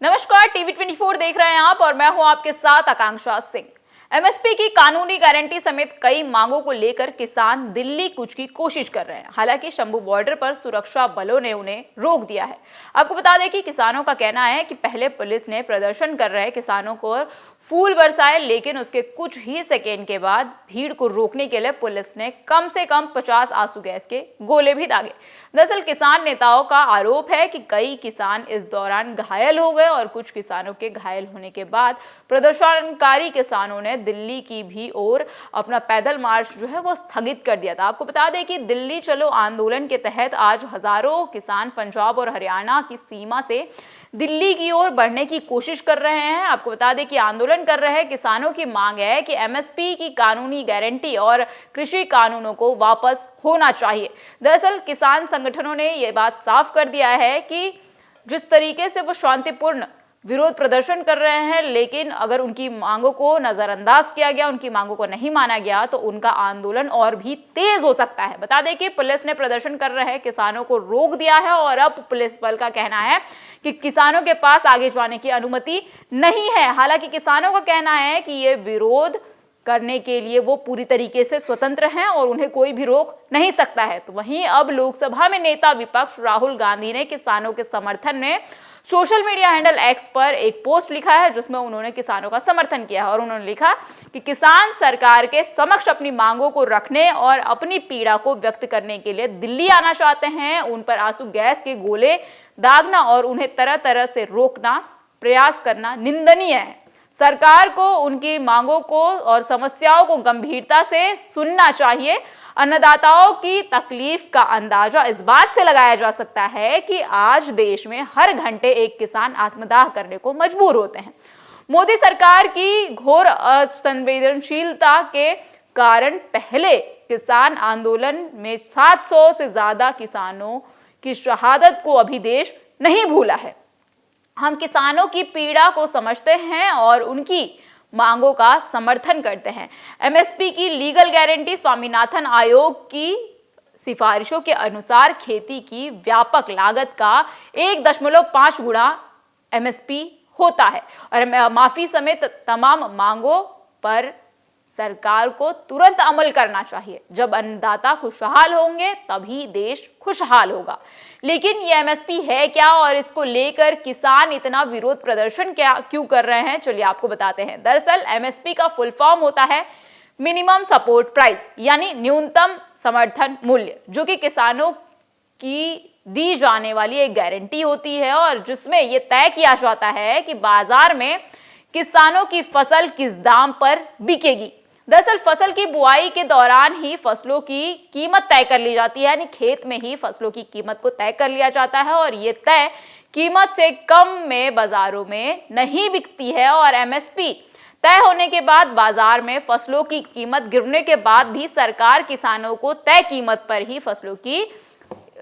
नमस्कार, टीवी 24 देख रहे हैं आप और मैं हूं आपके साथ आकांक्षा सिंह। एमएसपी की कानूनी गारंटी समेत कई मांगों को लेकर किसान दिल्ली कूच की कोशिश कर रहे हैं। हालांकि शंभू बॉर्डर पर सुरक्षा बलों ने उन्हें रोक दिया है। आपको बता दें कि किसानों का कहना है कि पहले पुलिस ने प्रदर्शन कर रहे किसानों को फूल बरसाए, लेकिन उसके कुछ ही सेकेंड के बाद भीड़ को रोकने के लिए पुलिस ने कम से कम 50 आंसू गैस के गोले भी दागे। दरअसल किसान नेताओं का आरोप है कि कई किसान इस दौरान घायल हो गए और कुछ किसानों के घायल होने के बाद प्रदर्शनकारी किसानों ने दिल्ली की भी ओर अपना पैदल मार्च जो है वो स्थगित कर दिया था। आपको बता दें कि दिल्ली चलो आंदोलन के तहत आज हजारों किसान पंजाब और हरियाणा की सीमा से दिल्ली की ओर बढ़ने की कोशिश कर रहे हैं। आपको बता दें कि आंदोलन कर रहे किसानों की मांग है कि एमएसपी की कानूनी गारंटी और कृषि कानूनों को वापस होना चाहिए। दरअसल किसान संगठनों ने यह बात साफ कर दिया है कि जिस तरीके से वो शांतिपूर्ण विरोध प्रदर्शन कर रहे हैं, लेकिन अगर उनकी मांगों को नजरअंदाज किया गया, उनकी मांगों को नहीं माना गया तो उनका आंदोलन और भी तेज हो सकता है। बता दें कि पुलिस ने प्रदर्शन कर रहे किसानों को रोक दिया है और अब पुलिस बल का कहना है कि किसानों के पास आगे जाने की अनुमति नहीं है। हालांकि किसानों का कहना है कि ये विरोध करने के लिए वो पूरी तरीके से स्वतंत्र हैं और उन्हें कोई भी रोक नहीं सकता है। तो वहीं अब लोकसभा में नेता विपक्ष राहुल गांधी ने किसानों के समर्थन में सोशल मीडिया हैंडल एक्स पर एक पोस्ट लिखा है, जिसमें उन्होंने किसानों का समर्थन किया है और उन्होंने लिखा कि किसान सरकार के समक्ष अपनी मांगों को रखने और अपनी पीड़ा को व्यक्त करने के लिए दिल्ली आना चाहते हैं। उन पर आंसू गैस के गोले दागना और उन्हें तरह तरह से रोकना प्रयास करना निंदनीय है। सरकार को उनकी मांगों को और समस्याओं को गंभीरता से सुनना चाहिए। अन्नदाताओं की तकलीफ का अंदाजा इस बात से लगाया जा सकता है कि आज देश में हर घंटे एक किसान आत्मदाह करने को मजबूर होते हैं। मोदी सरकार की घोर असंवेदनशीलता के कारण पहले किसान आंदोलन में 700 से ज्यादा किसानों की शहादत को अभी देश नहीं भूला है। हम किसानों की पीड़ा को समझते हैं और उनकी मांगों का समर्थन करते हैं। एमएसपी की लीगल गारंटी स्वामीनाथन आयोग की सिफारिशों के अनुसार खेती की व्यापक लागत का 1.5 गुना एमएसपी होता है और माफी समेत तमाम मांगों पर सरकार को तुरंत अमल करना चाहिए। जब अन्नदाता खुशहाल होंगे तभी देश खुशहाल होगा। लेकिन ये एमएसपी है क्या और इसको लेकर किसान इतना विरोध प्रदर्शन क्यों कर रहे हैं, चलिए आपको बताते हैं। दरअसल एमएसपी का फुल फॉर्म होता है मिनिमम सपोर्ट प्राइस, यानी न्यूनतम समर्थन मूल्य, जो कि किसानों की दी जाने वाली एक गारंटी होती है और जिसमें यह तय किया जाता है कि बाजार में किसानों की फसल किस दाम पर बिकेगी। दरअसल फसल की बुआई के दौरान ही फसलों की कीमत तय कर ली जाती है, यानी खेत में ही फसलों की कीमत को तय कर लिया जाता है और ये तय कीमत से कम में बाजारों में नहीं बिकती है। और एमएसपी तय होने के बाद बाजार में फसलों की कीमत गिरने के बाद भी सरकार किसानों को तय कीमत पर ही फसलों की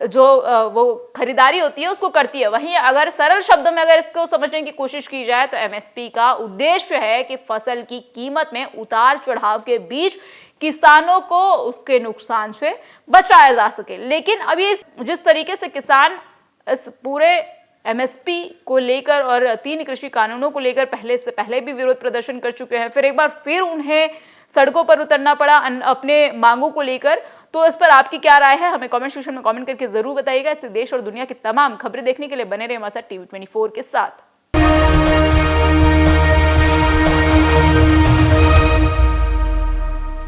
जो वो खरीदारी होती है उसको करती है। वहीं अगर सरल शब्दों में अगर इसको समझने की कोशिश की जाए तो एमएसपी का उद्देश्य है कि फसल की कीमत में उतार चढ़ाव के बीच किसानों को उसके नुकसान से बचाया जा सके। लेकिन अभी जिस तरीके से किसान इस पूरे एमएसपी को लेकर और 3 कृषि कानूनों को लेकर पहले भी विरोध प्रदर्शन कर चुके हैं, फिर एक बार फिर उन्हें सड़कों पर उतरना पड़ा अपने मांगों को लेकर, तो इस पर आपकी क्या राय है हमें कमेंट सेक्शन में कमेंट करके जरूर बताइएगा। इस देश और दुनिया की तमाम खबरें देखने के लिए बने रहिए हमारे साथ टीवी 24 के साथ।